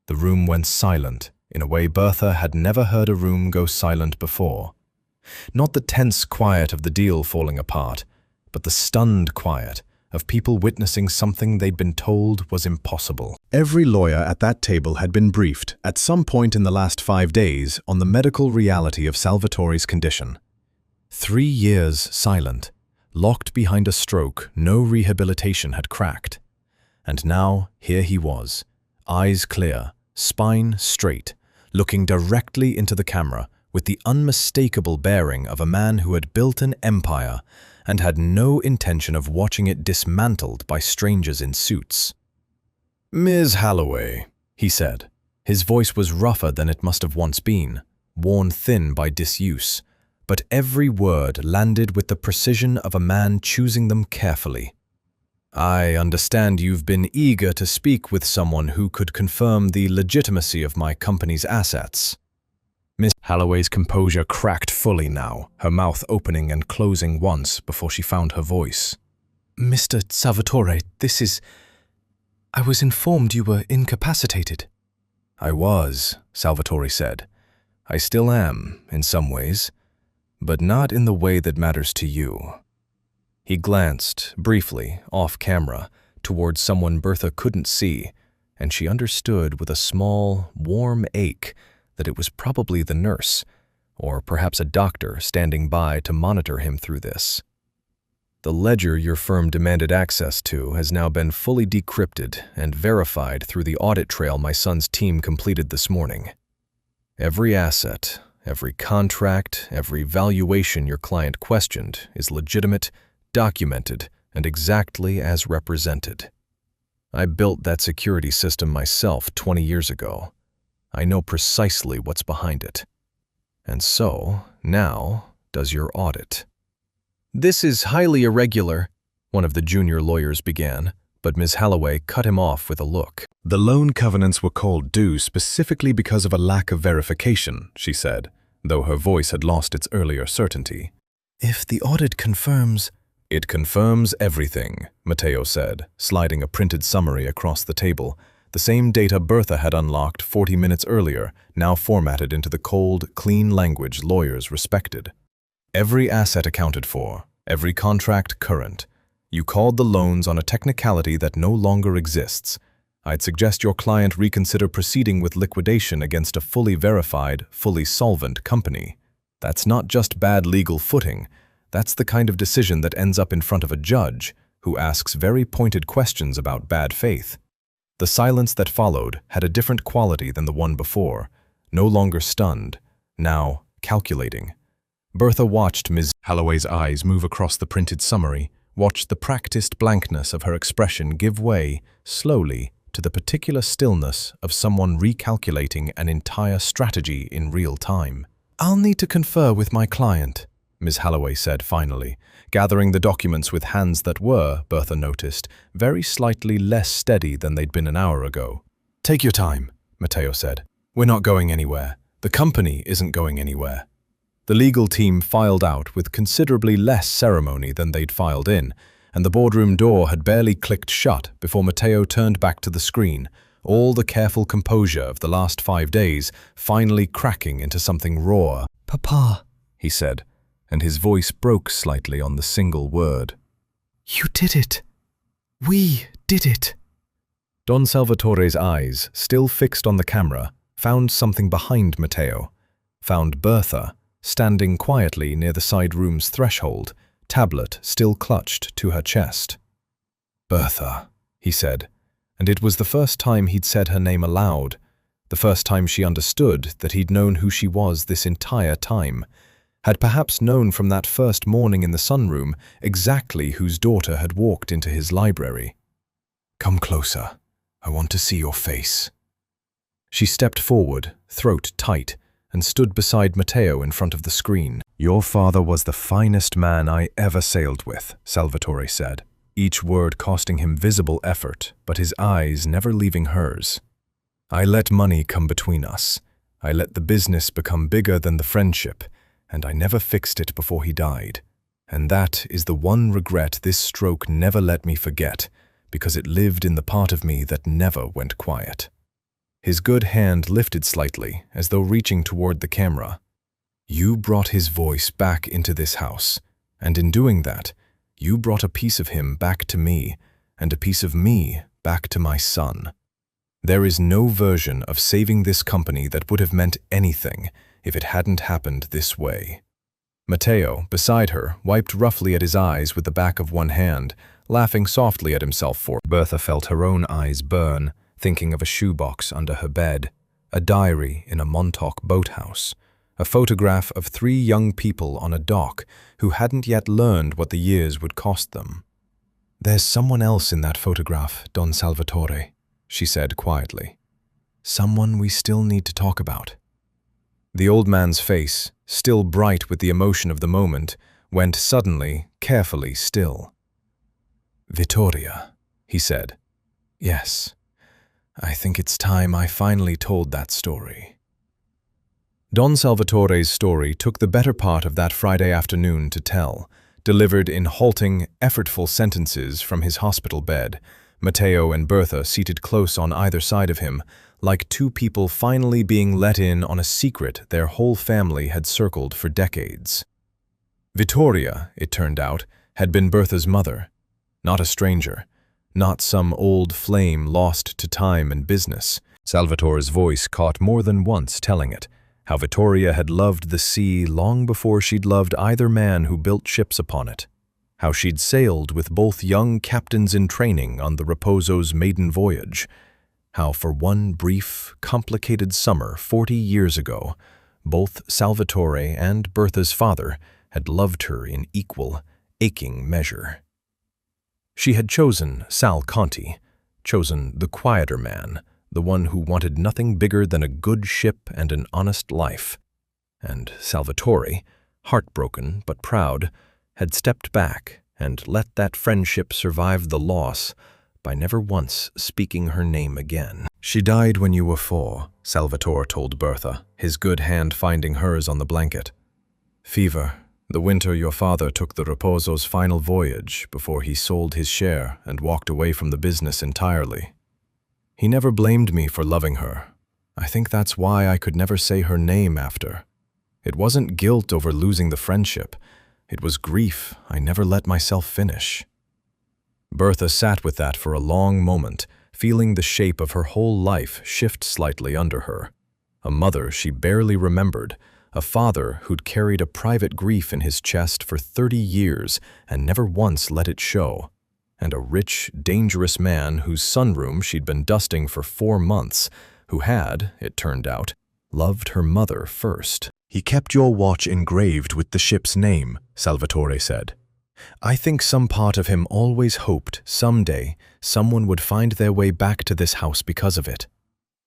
The room went silent, in a way Bertha had never heard a room go silent before. Not the tense quiet of the deal falling apart, but the stunned quiet of people witnessing something they'd been told was impossible. Every lawyer at that table had been briefed, at some point in the last 5 days, on the medical reality of Salvatore's condition. 3 years silent, locked behind a stroke no rehabilitation had cracked. And now, here he was, eyes clear, spine straight, looking directly into the camera with the unmistakable bearing of a man who had built an empire and had no intention of watching it dismantled by strangers in suits. "Ms. Holloway," he said. His voice was rougher than it must have once been, worn thin by disuse, but every word landed with the precision of a man choosing them carefully. "I understand you've been eager to speak with someone who could confirm the legitimacy of my company's assets." Miss Holloway's composure cracked fully now, her mouth opening and closing once before she found her voice. "Mr. Salvatore, I was informed you were incapacitated." "I was," Salvatore said. "I still am, in some ways, but not in the way that matters to you." He glanced, briefly, off camera, towards someone Bertha couldn't see, and she understood with a small, warm ache that it was probably the nurse, or perhaps a doctor standing by to monitor him through this. "The ledger your firm demanded access to has now been fully decrypted and verified through the audit trail my son's team completed this morning. Every asset, every contract, every valuation your client questioned is legitimate, documented, and exactly as represented. I built that security system myself 20 years ago. I know precisely what's behind it. And so, now, does your audit." "This is highly irregular," one of the junior lawyers began, but Ms. Holloway cut him off with a look. "The loan covenants were called due specifically because of a lack of verification," she said, though her voice had lost its earlier certainty. "If the audit confirms—" "It confirms everything," Matteo said, sliding a printed summary across the table, the same data Bertha had unlocked 40 minutes earlier, now formatted into the cold, clean language lawyers respected. "Every asset accounted for, every contract current. You called the loans on a technicality that no longer exists. I'd suggest your client reconsider proceeding with liquidation against a fully verified, fully solvent company. That's not just bad legal footing. That's the kind of decision that ends up in front of a judge, who asks very pointed questions about bad faith." The silence that followed had a different quality than the one before, no longer stunned, now calculating. Bertha watched Ms. Holloway's eyes move across the printed summary, watched the practiced blankness of her expression give way, slowly, to the particular stillness of someone recalculating an entire strategy in real time. "I'll need to confer with my client," Ms. Holloway said finally, gathering the documents with hands that were, Bertha noticed, very slightly less steady than they'd been an hour ago. "Take your time," Matteo said. "We're not going anywhere. The company isn't going anywhere." The legal team filed out with considerably less ceremony than they'd filed in, and the boardroom door had barely clicked shut before Matteo turned back to the screen, all the careful composure of the last 5 days finally cracking into something raw. "Papa," he said, and his voice broke slightly on the single word. "You did it. We did it." Don Salvatore's eyes, still fixed on the camera, found something behind Matteo, found Bertha, standing quietly near the side room's threshold, tablet still clutched to her chest. "Bertha," he said, and it was the first time he'd said her name aloud, the first time she understood that he'd known who she was this entire time, had perhaps known from that first morning in the sunroom exactly whose daughter had walked into his library. Come closer. I want to see your face. She stepped forward, throat tight, and stood beside Matteo in front of the screen. Your father was the finest man I ever sailed with, Salvatore said, each word costing him visible effort, but his eyes never leaving hers. I let money come between us. I let the business become bigger than the friendship, and I never fixed it before he died. And that is the one regret this stroke never let me forget, because it lived in the part of me that never went quiet. His good hand lifted slightly, as though reaching toward the camera. You brought his voice back into this house, and in doing that, you brought a piece of him back to me, and a piece of me back to my son. There is no version of saving this company that would have meant anything if it hadn't happened this way. Matteo, beside her, wiped roughly at his eyes with the back of one hand, laughing softly at himself for Bertha felt her own eyes burn, thinking of a shoebox under her bed, a diary in a Montauk boathouse, a photograph of 3 young people on a dock who hadn't yet learned what the years would cost them. There's someone else in that photograph, Don Salvatore, she said quietly. Someone we still need to talk about. The old man's face, still bright with the emotion of the moment, went suddenly, carefully still. Vittoria, he said. Yes, I think it's time I finally told that story. Don Salvatore's story took the better part of that Friday afternoon to tell, delivered in halting, effortful sentences from his hospital bed, Matteo and Bertha seated close on either side of him, like 2 people finally being let in on a secret their whole family had circled for decades. Vittoria, it turned out, had been Bertha's mother, not a stranger, not some old flame lost to time and business. Salvatore's voice caught more than once telling it, how Vittoria had loved the sea long before she'd loved either man who built ships upon it, how she'd sailed with both young captains in training on the Raposo's maiden voyage, how for one brief, complicated summer 40 years ago, both Salvatore and Bertha's father had loved her in equal, aching measure. She had chosen Sal Conti, chosen the quieter man, the one who wanted nothing bigger than a good ship and an honest life. And Salvatore, heartbroken but proud, had stepped back and let that friendship survive the loss by never once speaking her name again. She died when you were 4, Salvatore told Bertha, his good hand finding hers on the blanket. Fever, the winter your father took the Raposo's final voyage before he sold his share and walked away from the business entirely. He never blamed me for loving her. I think that's why I could never say her name after. It wasn't guilt over losing the friendship. It was grief I never let myself finish. Bertha sat with that for a long moment, feeling the shape of her whole life shift slightly under her. A mother she barely remembered, a father who'd carried a private grief in his chest for 30 years and never once let it show, and a rich, dangerous man whose sunroom she'd been dusting for 4 months, who had, it turned out, loved her mother first. He kept your watch engraved with the ship's name, Salvatore said. I think some part of him always hoped someday someone would find their way back to this house because of it.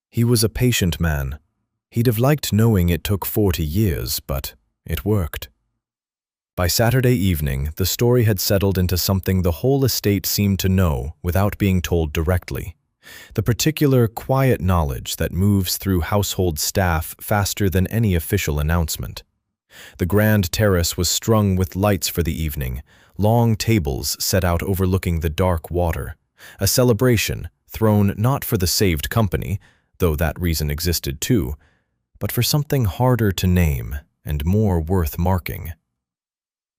He was a patient man. He'd have liked knowing it took 40 years, but it worked. By Saturday evening, the story had settled into something the whole estate seemed to know without being told directly. The particular quiet knowledge that moves through household staff faster than any official announcement. The grand terrace was strung with lights for the evening, long tables set out overlooking the dark water, a celebration thrown not for the saved company, though that reason existed too, but for something harder to name and more worth marking.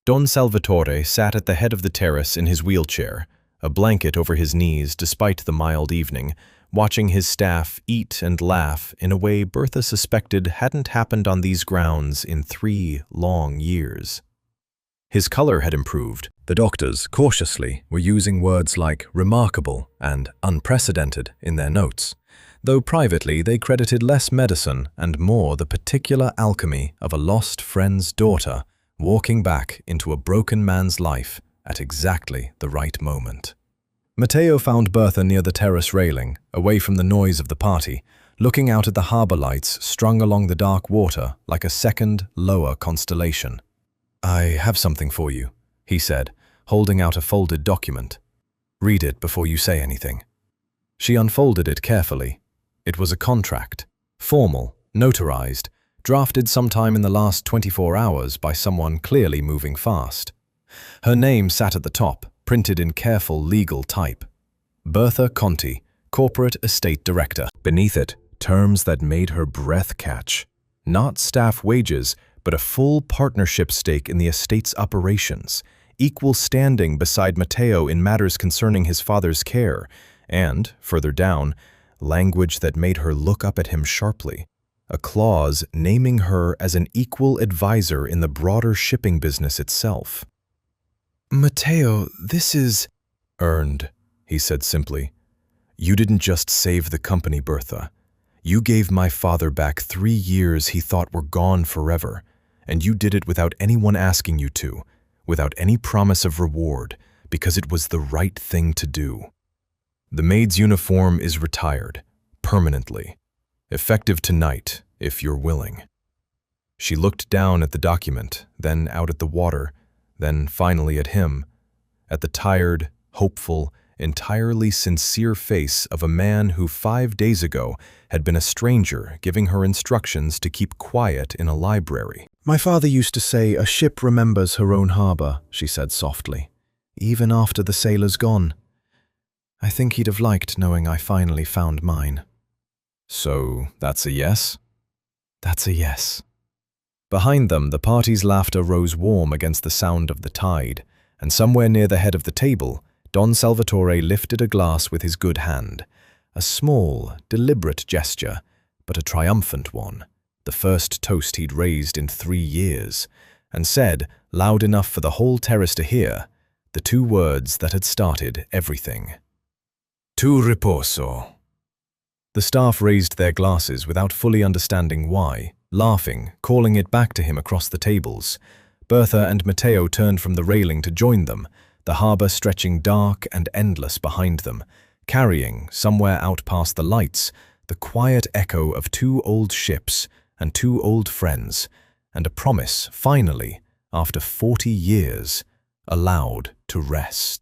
Don Salvatore sat at the head of the terrace in his wheelchair, a blanket over his knees despite the mild evening, watching his staff eat and laugh in a way Bertha suspected hadn't happened on these grounds in 3 long years. His color had improved. The doctors, cautiously, were using words like remarkable and unprecedented in their notes, though privately they credited less medicine and more the particular alchemy of a lost friend's daughter walking back into a broken man's life at exactly the right moment. Matteo found Bertha near the terrace railing, away from the noise of the party, looking out at the harbour lights strung along the dark water like a second, lower constellation. "I have something for you," he said, holding out a folded document. "Read it before you say anything." She unfolded it carefully. It was a contract, formal, notarized, drafted sometime in the last 24 hours by someone clearly moving fast. Her name sat at the top, printed in careful legal type. Bertha Conti, Corporate Estate Director. Beneath it, terms that made her breath catch. Not staff wages, but a full partnership stake in the estate's operations, equal standing beside Matteo in matters concerning his father's care, and, further down, language that made her look up at him sharply. A clause naming her as an equal advisor in the broader shipping business itself. "Matteo, this is earned," he said simply. "You didn't just save the company, Bertha. You gave my father back 3 years he thought were gone forever, and you did it without anyone asking you to, without any promise of reward, because it was the right thing to do. The maid's uniform is retired, permanently. Effective tonight, if you're willing." She looked down at the document, then out at the water, then finally at him, at the tired, hopeful, entirely sincere face of a man who 5 days ago had been a stranger giving her instructions to keep quiet in a library. "My father used to say a ship remembers her own harbor," she said softly, "even after the sailor's gone. I think he'd have liked knowing I finally found mine." "So, that's a yes?" "That's a yes." Behind them, the party's laughter rose warm against the sound of the tide, and somewhere near the head of the table, Don Salvatore lifted a glass with his good hand. A small, deliberate gesture, but a triumphant one, the first toast he'd raised in 3 years, and said, loud enough for the whole terrace to hear, the 2 words that had started everything. "Tu riposo." The staff raised their glasses without fully understanding why, laughing, calling it back to him across the tables. Bertha and Matteo turned from the railing to join them, the harbour stretching dark and endless behind them, carrying, somewhere out past the lights, the quiet echo of 2 old ships and 2 old friends, and a promise, finally, after 40 years, allowed to rest.